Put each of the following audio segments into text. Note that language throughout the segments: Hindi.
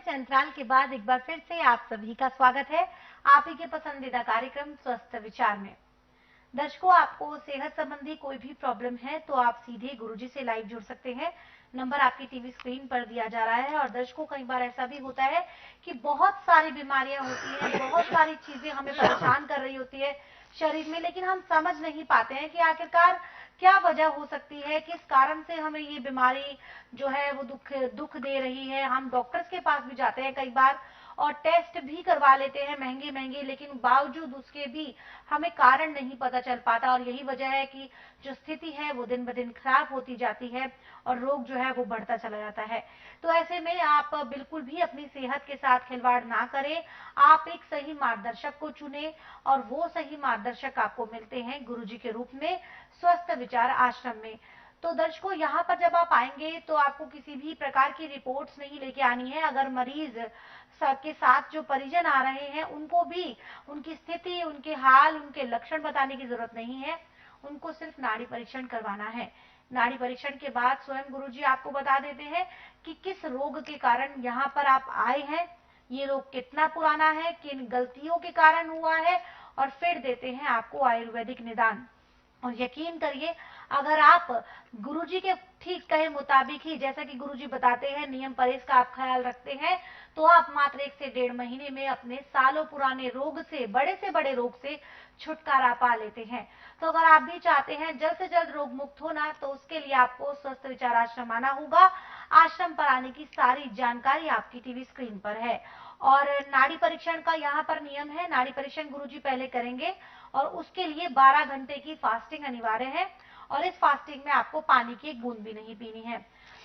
से अंतराल के बाद एक बार फिर से आप सभी का स्वागत है आप ही के पसंदीदा कार्यक्रम स्वस्थ विचार में। दर्शकों, आपको सेहत संबंधी कोई भी प्रॉब्लम है तो आप सीधे गुरुजी से लाइव जुड़ सकते हैं। नंबर आपकी टीवी स्क्रीन पर दिया जा रहा है। और दर्शकों, कई बार ऐसा भी होता है कि बहुत सारी बीमारियां होती हैं, बहुत सारी चीजें हमें परेशान कर रही होती है शरीर में, लेकिन हम समझ नहीं पाते हैं कि आखिरकार क्या वजह हो सकती है, किस कारण से हमें ये बीमारी जो है वो दुख दे रही है। हम डॉक्टर्स के पास भी जाते हैं कई बार और टेस्ट भी करवा लेते हैं महंगे महंगे, लेकिन बावजूद उसके भी हमें कारण नहीं पता चल पाता। और यही वजह है कि जो स्थिति है वो दिन ब दिन खराब होती जाती है और रोग जो है वो बढ़ता चला जाता है। तो ऐसे में आप बिल्कुल भी अपनी सेहत के साथ खिलवाड़ ना करें। आप एक सही मार्गदर्शक को चुने और वो सही मार्गदर्शक आपको मिलते हैं गुरुजी के रूप में स्वस्थ विचार आश्रम में। तो दर्शकों, यहाँ पर जब आप आएंगे तो आपको किसी भी प्रकार की रिपोर्ट्स नहीं लेके आनी है। अगर मरीज के साथ जो परिजन आ रहे हैं उनको भी उनकी स्थिति, उनके हाल, उनके लक्षण बताने की जरूरत नहीं है। उनको सिर्फ नाड़ी परीक्षण करवाना है। नाड़ी परीक्षण के बाद स्वयं गुरुजी आपको बता देते हैं कि किस रोग के कारण यहाँ पर आप आए हैं, ये रोग कितना पुराना है, किन गलतियों के कारण हुआ है, और फिर देते हैं आपको आयुर्वेदिक निदान। और यकीन करिए, अगर आप गुरुजी के ठीक कहे मुताबिक ही, जैसा कि गुरुजी बताते हैं, नियम परहेज का आप ख्याल रखते हैं, तो आप मात्र 1 से 1.5 महीने में अपने सालों पुराने रोग से बड़े रोग से छुटकारा पा लेते हैं। तो अगर आप भी चाहते हैं जल्द से जल्द रोग मुक्त होना, तो उसके लिए आपको स्वस्थ विचार आश्रम आना होगा। आश्रम पर आने की सारी जानकारी आपकी टीवी स्क्रीन पर है। और नाड़ी परीक्षण का यहाँ पर नियम है, नाड़ी परीक्षण गुरुजी पहले करेंगे और उसके लिए 12 घंटे की फास्टिंग अनिवार्य है। और इस फास्टिंग में आपको पानी की एक बूंद भी नहीं पीनी है।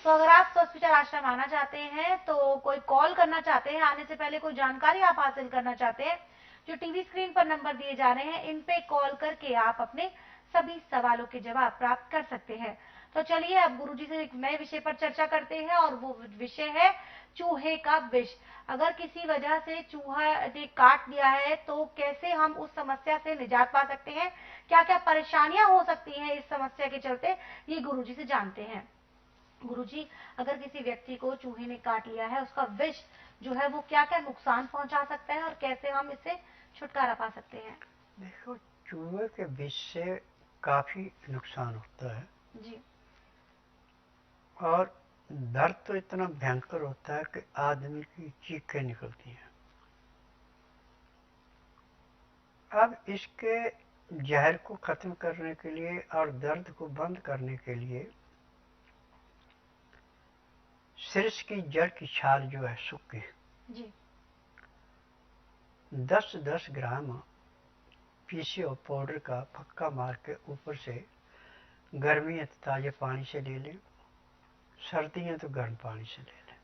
तो अगर आप स्वस्थ विचार आश्रम आना चाहते हैं, तो कोई कॉल करना चाहते हैं, आने से पहले कोई जानकारी आप हासिल करना चाहते हैं, जो टीवी स्क्रीन पर नंबर दिए जा रहे हैं इन पे कॉल करके आप अपने सभी सवालों के जवाब प्राप्त कर सकते हैं। तो चलिए अब गुरुजी से एक नए विषय पर चर्चा करते हैं और वो विषय है चूहे का विष। अगर किसी वजह से चूहा ने काट दिया है तो कैसे हम उस समस्या से निजात पा सकते हैं, क्या क्या परेशानियां हो सकती हैं इस समस्या के चलते, ये गुरुजी से जानते हैं। गुरुजी, अगर किसी व्यक्ति को चूहे ने काट लिया है, उसका विष जो है वो क्या क्या नुकसान पहुंचा सकता है और कैसे हम इससे छुटकारा पा सकते हैं? देखो, चूहे के विष से काफी नुकसान होता है जी और दर्द तो इतना भयंकर होता है कि आदमी की चीखें निकलती हैं। अब इसके जहर को खत्म करने के लिए और दर्द को बंद करने के लिए शीर्ष की जड़ की छाल जो है सूखी जी 10-10 ग्राम पीसीओ पाउडर का फक्का मार के ऊपर से गर्मी है तो ताजे पानी से ले लें, सर्दी है तो गर्म पानी से ले लें।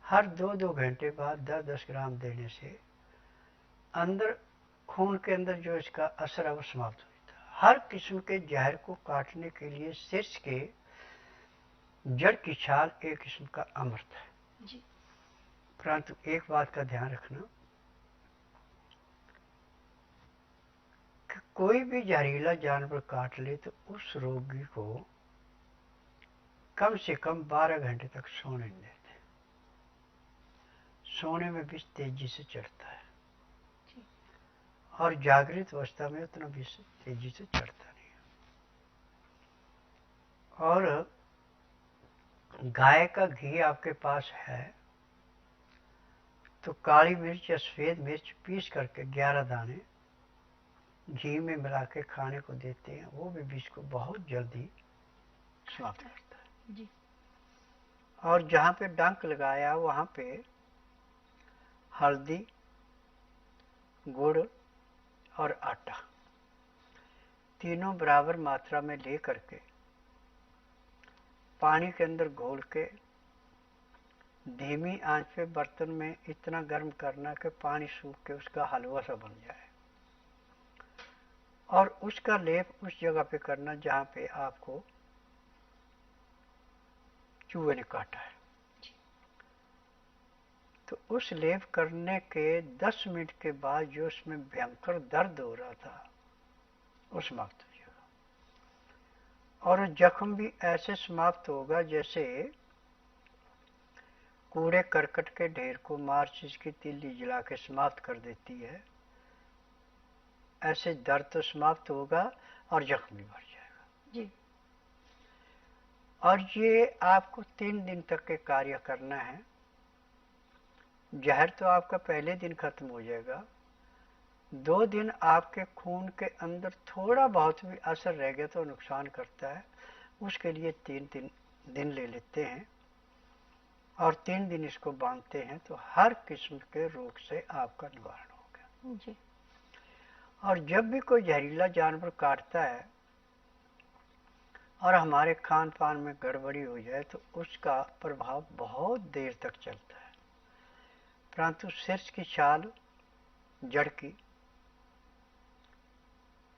हर 2-2 घंटे बाद 10-10 ग्राम देने से अंदर खून के अंदर जो इसका असर है वो समाप्त हो जाता है। हर किस्म के जहर को काटने के लिए शीर्ष के जड़ की छाल एक किस्म का अमृत है। जी परंतु एक बात का ध्यान रखना कि कोई भी जहरीला जानवर काट ले तो उस रोगी को कम से कम 12 घंटे तक सोने नहीं देते। सोने में विष तेजी से चढ़ता है जी और जागृत अवस्था में उतना विष तेजी से चढ़ता नहीं। और गाय का घी आपके पास है तो काली मिर्च या सफेद मिर्च पीस करके 11 दाने घी में मिला के खाने को देते हैं, वो भी विष को बहुत जल्दी समाप्त करता है। जी और जहाँ पे डंक लगाया वहाँ पे हल्दी, गुड़ और आटा तीनों बराबर मात्रा में ले करके पानी के अंदर घोल के धीमी आंच पे बर्तन में इतना गर्म करना कि पानी सूख के उसका हलवा सा बन जाए और उसका लेप उस जगह पे करना जहाँ पे आपको चूहे ने काटा है। तो उस लेप करने के 10 मिनट के बाद जो उसमें भयंकर दर्द हो रहा था वो समाप्त हो जाएगा और जख्म भी ऐसे समाप्त होगा जैसे कूड़े करकट के ढेर को माचिस की तीली जला के समाप्त कर देती है। ऐसे दर्द तो समाप्त होगा और जख्म भी भर जाएगा जी। और ये आपको 3 दिन तक के कार्य करना है। जहर तो आपका पहले दिन खत्म हो जाएगा। 2 दिन आपके खून के अंदर थोड़ा बहुत भी असर रह गया तो नुकसान करता है, उसके लिए 3 दिन ले लेते हैं और 3 दिन इसको बांधते हैं तो हर किस्म के रोग से आपका निवारण होगा जी। और जब भी कोई जहरीला जानवर काटता है और हमारे खान पान में गड़बड़ी हो जाए तो उसका प्रभाव बहुत देर तक चलता है, परंतु सिर्फ की छाल, जड़ की,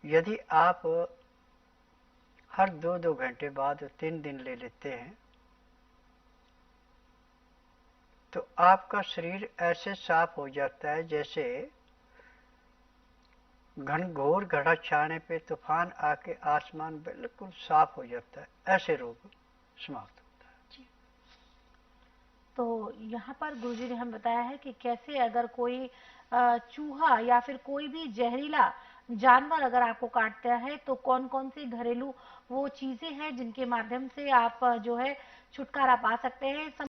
यदि आप हर 2-2 घंटे बाद 3 दिन ले लेते हैं तो आपका शरीर ऐसे साफ हो जाता है जैसे घनघोर घड़ा छाने पे तूफान आके आसमान बिल्कुल साफ हो जाता है, ऐसे रोग समाप्त होता है। तो यहाँ पर गुरुजी ने हमें बताया है कि कैसे अगर कोई चूहा या फिर कोई भी जहरीला जानवर अगर आपको काटता है तो कौन कौन सी घरेलू वो चीजें हैं जिनके माध्यम से आप जो है छुटकारा पा सकते हैं।